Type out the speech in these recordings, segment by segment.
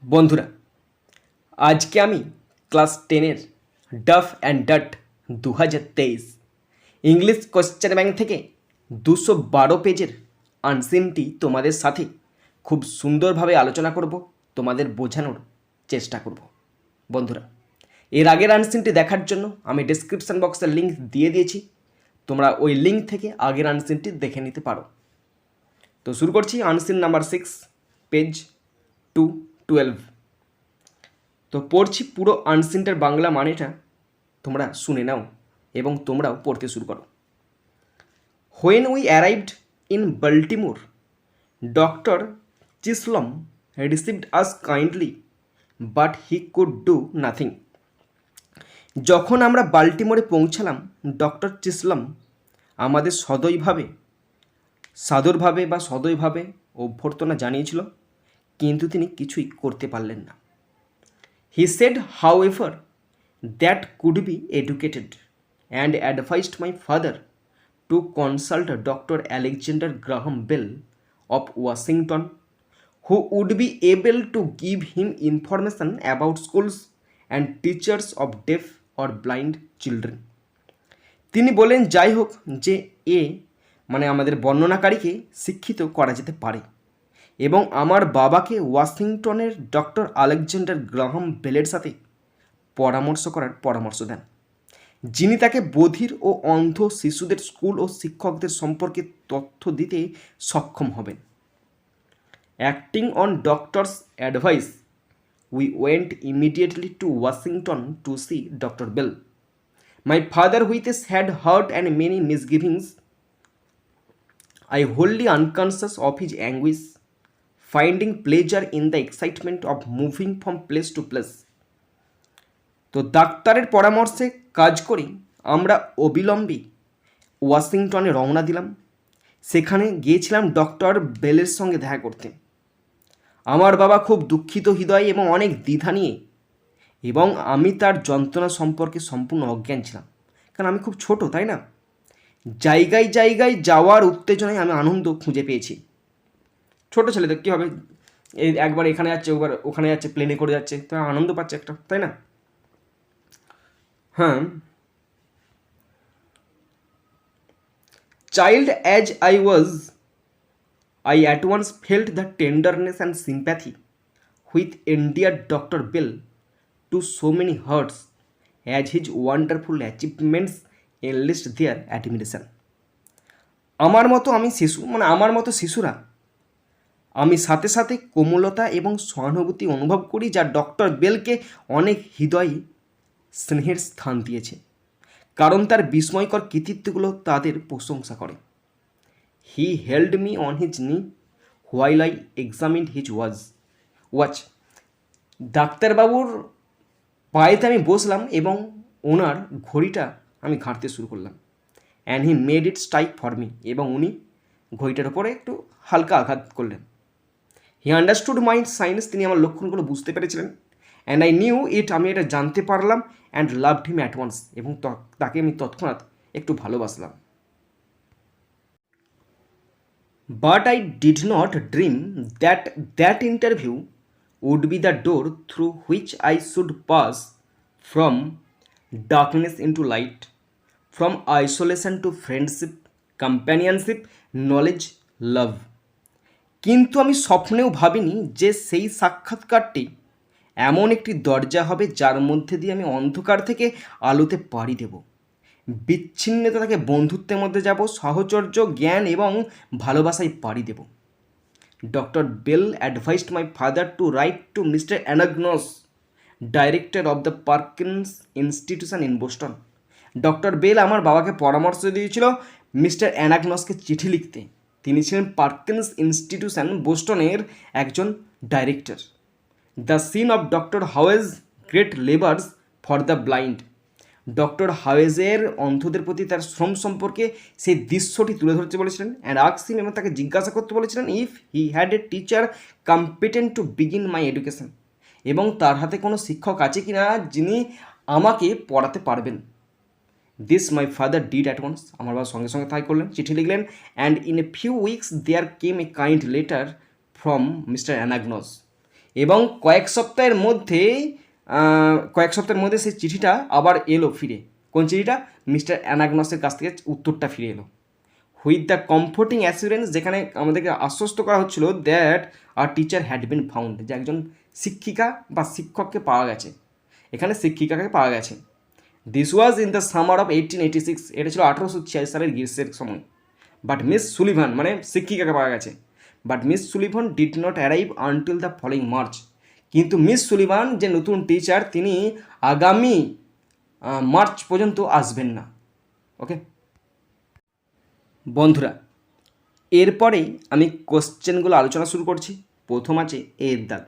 বন্ধুরা, আজকে আমি ক্লাস 10-এর Duff and Dutt 2023 English question bank থেকে 212 পেজের আনসিনটি তোমাদের সাথে খুব সুন্দরভাবে আলোচনা করব, তোমাদের বোঝানোর চেষ্টা করব। বন্ধুরা, এর আগের আনসিনটি দেখার জন্য আমি ডেসক্রিপশন বক্সের লিঙ্ক দিয়ে দিয়েছি, তোমরা ওই লিঙ্ক থেকে আগের আনসিনটি দেখে নিতে পারো। তো শুরু করছি আনসিন নাম্বার 6, পেজ 212। তো পড়ছি পুরো আনসিনটার বাংলা মানেটা তোমরা শুনে নাও এবং তোমরাও পড়তে শুরু করো। When we arrived in Baltimore, doctor Chisholm received us kindly but he could do nothing. যখন আমরা বাল্টিমোরে পৌঁছালাম, ডক্টর চিসলম আমাদের সদয়ভাবে অভ্যর্থনা জানিয়েছিল, কিন্তু তিনি কিছুই করতে পারলেন না। He said, however, that could be educated and advised my father to consult Dr. Alexander Graham Bell of Washington, who would be able to give him information about schools and teachers of deaf or blind children. তিনি বলেন, যাই হোক, যে আমাদের বর্ণনাকারীকে শিক্ষিত করা যেতে পারে এবং আমার বাবাকে ওয়াশিংটনের ডক্টর আলেকজান্ডার গ্রাহাম বেলের সাথে পরামর্শ করার পরামর্শ দেন, যিনি তাকে বধির ও অন্ধ শিশুদের স্কুল ও শিক্ষকদের সম্পর্কে তথ্য দিতে সক্ষম হবেন। Acting on doctor's advice, we went immediately to Washington to see doctor Bell. My father with a sad heart and many misgivings, I wholly unconscious of his anguish, finding pleasure in the excitement of moving from place to place. তো ডাক্তারের পরামর্শে কাজ করি আমরা অবিলম্বে ওয়াশিংটনে রওনা দিলাম। সেখানে গিয়েছিলাম ডক্টর বেলের সঙ্গে দেখা করতে। আমার বাবা খুব দুঃখিত হৃদয় এবং অনেক দ্বিধা নিয়ে, এবং আমি তার যন্ত্রণা সম্পর্কে সম্পূর্ণ অজ্ঞান ছিলাম, কারণ আমি খুব ছোট, তাই না? জায়গায় জায়গায় যাওয়ার উত্তেজনায় আমি আনন্দ খুঁজে পেয়েছি। ছোটো ছেলেদের কী হবে, এই একবার এখানে যাচ্ছে, একবার ওখানে যাচ্ছে, প্লেনে করে যাচ্ছে, তো আনন্দ পাচ্ছে একটা, তাই না? হ্যাঁ, child as I was, I at once felt the tenderness and sympathy which endeared Dr. Bell to so many hearts, as his wonderful achievements enlist their admiration. আমার মতো শিশুরা আমি সাথে সাথে কোমলতা এবং সহানুভূতি অনুভব করি, যা ডক্টর বেলকে অনেক হৃদয়ে স্নেহের স্থান দিয়েছে, কারণ তার বিস্ময়কর কৃতিত্বগুলো তাদের প্রশংসা করে। He held me on his knee while I examined his watch. ডাক্তারবাবুর পায়েতে আমি বসলাম এবং ওনার ঘড়িটা আমি ঘাঁটতে শুরু করলাম। And he made it strike for me, এবং উনি ঘড়িটার ওপরে একটু হালকা আঘাত করলেন। হি আন্ডারস্টুড মাই সাইন্স, তিনি আমার লক্ষণগুলো বুঝতে পেরেছিলেন। অ্যান্ড আই নিউ ইট, আমি এটা জানতে পারলাম। And loved him at once, এবং তাকে আমি তৎক্ষণাৎ একটু ভালোবাসলাম। But I did not dream that interview would be the door through which I should pass from darkness into light, from isolation to friendship, companionship, knowledge, love. কিন্তু আমি স্বপ্নেও ভাবিনি যে সেই সাক্ষাৎকারটি এমন একটি দরজা হবে যার মধ্যে দিয়ে আমি অন্ধকার থেকে আলোতে পাড়ি দেব, বিচ্ছিন্নতা থেকে বন্ধুত্বের মধ্যে যাব, সাহচর্য, জ্ঞান এবং ভালোবাসায় পাড়ি দেব। Dr. Bell advised my father to write to Mr. Anagnos, director of the Parkins Institution in Boston. Doctor Bell আমার বাবাকে পরামর্শ দিয়েছিল মিস্টার অ্যানাগনসকে চিঠি লিখতে। তিনি ছিলেন পার্কিন্স ইনস্টিটিউশন বোস্টনের একজন director. The scene of doctor Howe's great labours for the blind, doctor হাওয়েজের অন্ধদের প্রতি তার শ্রম সম্পর্কে সেই দৃশ্যটি তুলে ধরতে বলেছিলেন। অ্যান্ড আক্সিম, এবং তাকে জিজ্ঞাসা করতে বলেছিলেন if he had a teacher competent to begin my education, এবং তার হাতে কোনো শিক্ষক আছে কি না যিনি আমাকে পড়াতে পারবেন। This my father did at once, আমার বাবা সঙ্গে সঙ্গে তাই করলেন, চিঠি লিখলেন। And in a few weeks there came a kind letter from Mr Anagnos, এবং কয়েক সপ্তাহের মধ্যে সেই চিঠিটা আবার এলো ফিরে। কোন চিঠিটা? মিস্টার অ্যানাগনসের কাছ থেকে উত্তরটা ফিরে এলো উইথ দ্য কমফোর্টিং অ্যাসিউরেন্স, যেখানে আমাদেরকে আশ্বস্ত করা হচ্ছিল that our teacher had been found, যে একজন শিক্ষিকা বা শিক্ষককে পাওয়া গেছে। এখানে শিক্ষিকাকে পাওয়া গেছে। This was in the summer of 1886, এটা ছিল 1886 সালের গ্রীষ্মের সময়। বাট মিস সুলিভান, মানে শিক্ষিকাকে পাওয়া গেছে, but miss Sullivan did not arrive until the following March, কিন্তু মিস সুলিভান যে নতুন টিচার তিনি আগামী মার্চ পর্যন্ত আসবেন না। ওকে বন্ধুরা, এরপরেই আমি কোশ্চেনগুলো আলোচনা শুরু করছি। প্রথম আছে এর দাগ।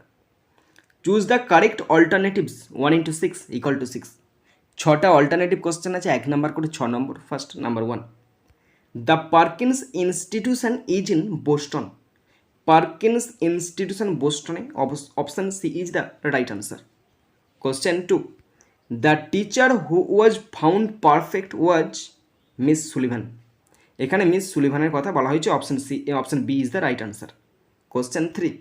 Choose the correct alternatives 1 into 6 = 6। 6টা অল্টারনেটিভ কোশ্চেন আছে, 1 নাম্বার করে 6 নম্বর। First number 1, the Perkins institution is in Boston. Perkins institution বোস্টনে, option C is the right answer. Question 2, the teacher who was found perfect was Miss Sullivan. এখানে Miss সুলিভানের কথা বলা হয়েছে, option B is the right answer. Question 3,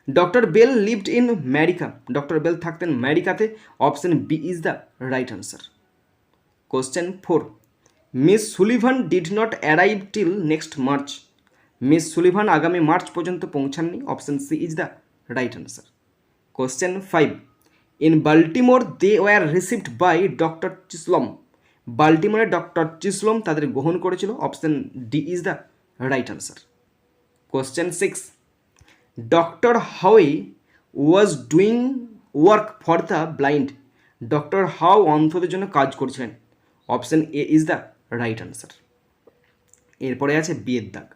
doctor Bell lived in America. Doctor Bell থাকতেন আমেরিকাতে, option B is the right answer. Question 4, Miss Sullivan did not arrive till next March. Miss Sullivan আগামী March পর্যন্ত পৌঁছাননি, option C is the right answer. Question 5, in Baltimore they were received by doctor Chisholm. বাল্টিমোরে doctor Chisholm তাদের গ্রহণ করেছিল, option D is the right answer. Question 6, doctor Howe was doing work for the blind. Doctor Howe অন্ধদের জন্য কাজ করছিলেন, option A is the right answer. এরপরে আছে বি এর দাগ।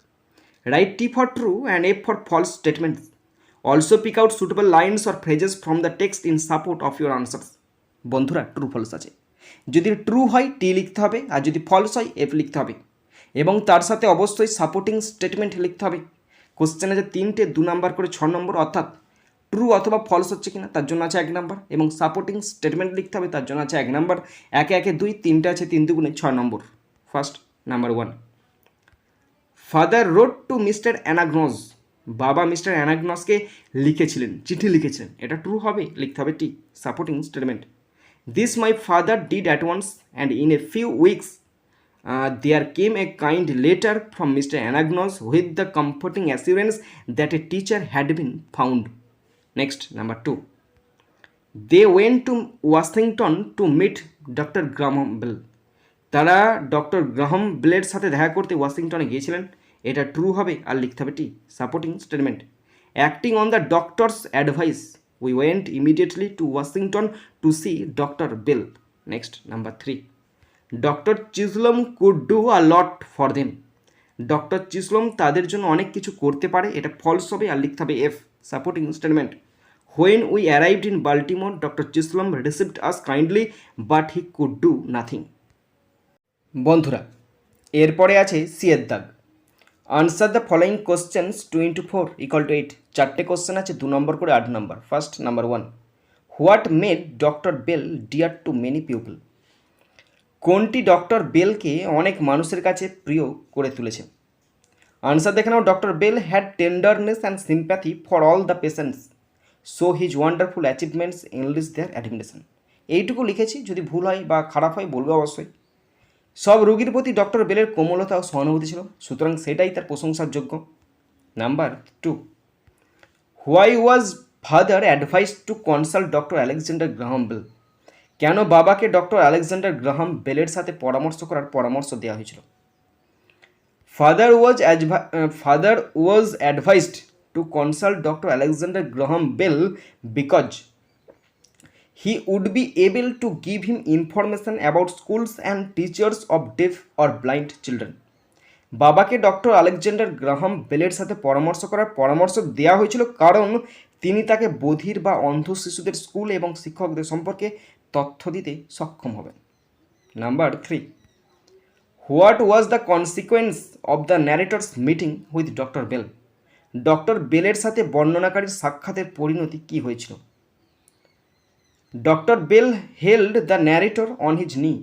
Write T for true and F for false statements. Also pick out suitable lines or phrases from the text in support of your answers. বন্ধুরা, true false আছে, যদি true হয় টি লিখতে হবে, আর যদি ফলস হয় এফ লিখতে হবে, এবং তার সাথে অবশ্যই সাপোর্টিং স্টেটমেন্ট লিখতে হবে। কোশ্চেনে যে 3টে 2 নাম্বার করে 6 নম্বর, অর্থাৎ ট্রু অথবা ফলস হচ্ছে কিনা তার জন্য আছে 1 নাম্বার, এবং সাপোর্টিং স্টেটমেন্ট লিখতে হবে তার জন্য আছে 1 নাম্বার। 1 1 2, 3টে আছে 3 2 6 নম্বর। First number 1, father wrote to Mr Anagnos. বাবা মিস্টার অ্যানাগনসকে লিখেছিলেন, চিঠি লিখেছিলেন, এটা ট্রু হবে, লিখতে হবে T, supporting statement. This my father did at once and in a few weeks there came a kind letter from Mr. Anagnos with the comforting assurance that a teacher had been found. Next, number 2, they went to Washington to meet Dr. Graham Bell. তারা doctor Graham বেলের সাথে দেখা করতে ওয়াশিংটনে গিয়েছিলেন, এটা true হবে, আর লিখতে হবে T, supporting statement. Acting on the doctor's advice we went immediately to Washington to see doctor Bell. Next, number 3, doctor Chisholm could do a lot for them. Doctor Chisholm তাদের জন্য অনেক কিছু করতে পারে, এটা ফলস হবে, আর লিখতে হবে F, supporting statement. When we arrived in Baltimore doctor Chisholm received us kindly but he could do nothing. বন্ধুরা, এরপরে আছে সি এর দাগ। Answer the following questions 2 into 4 = 8। 4টে কোশ্চেন আছে, 2 নম্বর করে 8 নম্বর। First number 1, what made doctor Bell dear to many people. কোনটি ডক্টর বেলকে অনেক মানুষের কাছে প্রিয় করে তুলেছে? আনসার দেখে নাও। Doctor bell had tenderness and sympathy for all the patients, so his wonderful achievements enlist their admiration. এইটুকু লিখেছি, যদি ভুল হয় বা খারাপ হয় বলবে অবশ্যই। সব রোগীর প্রতি ডক্টর বেলের কোমলতা ও সহানুভূতি ছিল, সুতরাং সেটাই তার প্রশংসার যোগ্য। Number 2, why was father advice to consult doctor Alexander Graham Bell. কেন বাবাকে ডক্টর আলেকজান্ডার গ্রাহাম বেলের সাথে পরামর্শ করার পরামর্শ দেওয়া হয়েছিল? Father was advised to consult doctor Alexander Graham Bell because he would be able to give him information about schools and teachers of deaf or blind children. বাবাকে ডক্টর আলেকজান্ডার গ্রাহাম বেলের সাথে পরামর্শ করার পরামর্শ দেওয়া হয়েছিল কারণ তিনি তাকে বধির বা অন্ধ শিশুদের স্কুল এবং শিক্ষকদের সম্পর্কে তথ্য দিতে সক্ষম হবেন। Number 3, what was the consequence of the narrator's meeting with doctor Bell. Doctor বেলের সাথে বর্ণনাকারীর সাক্ষাতের পরিণতি কী হয়েছিল? Doctor Bell held the narrator on his knee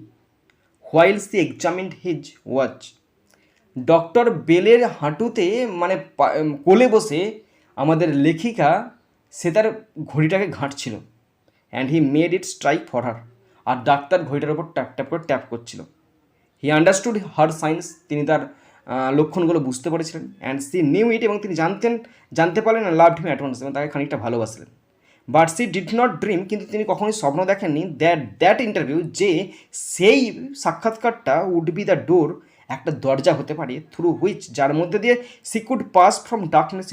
while she examined his watch. Doctor বেলের হাঁটুতে মানে কোলে বসে আমাদের লেখিকা সে তার ঘড়িটাকে ঘাঁটছিল, and he made it strike for her, আর ডাক্তার ঘড়িটার ওপর ট্যাপ ট্যাপ করে ট্যাপ করছিল। হি আন্ডারস্টুড হার সাইন্স, তিনি তার লক্ষণগুলো বুঝতে পেরেছিলেন, অ্যান্ড সি নিউ ইট, এবং তিনি জানতে পারলেন, লাভড হিম অ্যাট ওয়ান্স, এবং তাকে খানিকটা ভালোবাসলেন। But she did not dream, কিন্তু তিনি কখনোই স্বপ্ন দেখেননি দ্যাট ইন্টারভিউ, যে সেই সাক্ষাৎকারটা উড বি দ্য ডোর, একটা দরজা হতে পারে, থ্রু হুইচ, যার মধ্যে দিয়ে she could pass from darkness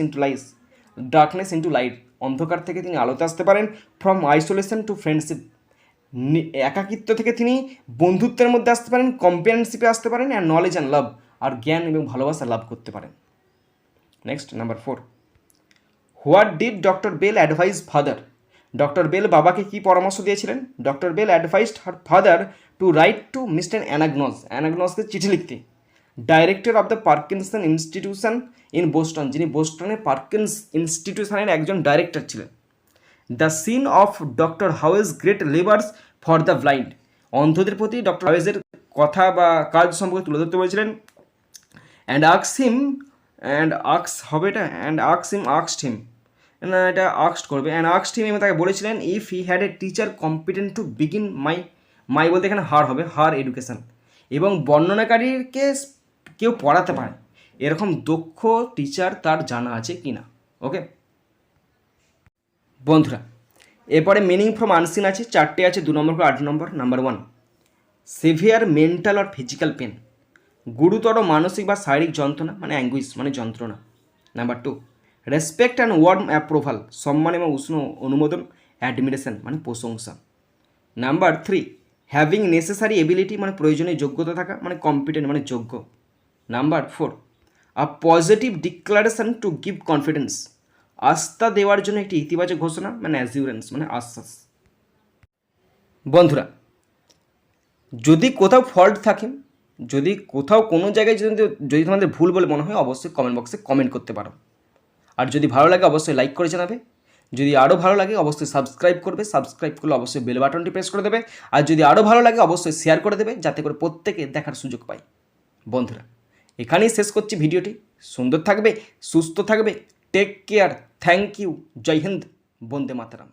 into light, অন্ধকার থেকে তিনি আলোতে আসতে পারেন, ফ্রম আইসোলেশন টু ফ্রেন্ডশিপ, একাকিত্ব থেকে তিনি বন্ধুত্বের মধ্যে আসতে পারেন, কম্পেনিয়নশিপে আসতে পারেন, অ্যান্ড নলেজ অ্যান্ড লাভ, আর জ্ঞান এবং ভালোবাসা লাভ করতে পারেন। Next, number 4, what did doctor Bell advise father? Doctor Bell বাবাকে কী পরামর্শ দিয়েছিলেন? Doctor Bell advised her father to write to Mr অ্যানাগনসকে চিঠি লিখতে, director of the Parkinson institution in Boston, যিনি বোস্টনে পার্কিন্স ইনস্টিটিউশনের একজন ডাইরেক্টর ছিলেন। The scene of doctor Howe's great labours for the blind, অন্ধদের প্রতি ডক্টর হাউয়েজের কথা বা কাজ সম্পর্কে তুলে ধরতে বলেছিলেন। অ্যান্ড আক্স হিম, না এটা আক্সড করবে, অ্যান্ড আক্সড হিম, এবং তাকে বলেছিলেন, if he had a teacher competent to begin মাই বলতে এখানে হার হবে, হার এডুকেশন, এবং বর্ণনাকারীকে কেউ পড়াতে পারে এরকম দক্ষ টিচার তার জানা আছে কি না। ওকে বন্ধুরা, এরপরে মিনিং ফ্রম আনসিন আছে, 4টে আছে, 2 নম্বর করে 8 নম্বর। Number 1, severe mental or physical pain, গুরুতর মানসিক বা শারীরিক যন্ত্রণা, মানে অ্যাঙ্গুইশ মানে যন্ত্রণা। Number 2, respect and warm approval, সম্মান এবং উষ্ণ অনুমোদন, অ্যাডমিরেশন মানে প্রশংসা। নাম্বার 3, হ্যাভিং নেসেসারি এবিলিটি, মানে প্রয়োজনীয় যোগ্যতা থাকা, মানে কম্পিটেন্ট মানে যোগ্য। Number 4, a positive declaration to give confidence, আস্থা দেওয়ার জন্য একটি ইতিবাচক ঘোষণা, মানে অ্যাসিউরেন্স মানে আশ্বাস। বন্ধুরা, যদি কোথাও ফল্ট থাকে, যদি কোথাও কোনো জায়গায় যদি তোমাদের ভুল বলে মনে হয়, অবশ্যই কমেন্ট বক্সে কমেন্ট করতে পারো। আর যদি ভালো লাগে অবশ্যই লাইক করে জানাবে, যদি আরও ভালো লাগে অবশ্যই সাবস্ক্রাইব করবে, সাবস্ক্রাইব করলে অবশ্যই বেল বাটনটি প্রেস করে দেবে, আর যদি আরও ভালো লাগে অবশ্যই শেয়ার করে দেবে, যাতে করে প্রত্যেকে দেখার সুযোগ পায়। বন্ধুরা, এখানেই শেষ করছি ভিডিওটি। সুন্দর থাকবে, সুস্থ থাকবে, টেক কেয়ার, থ্যাংক ইউ, জয় হিন্দ, বন্দে মাতরম।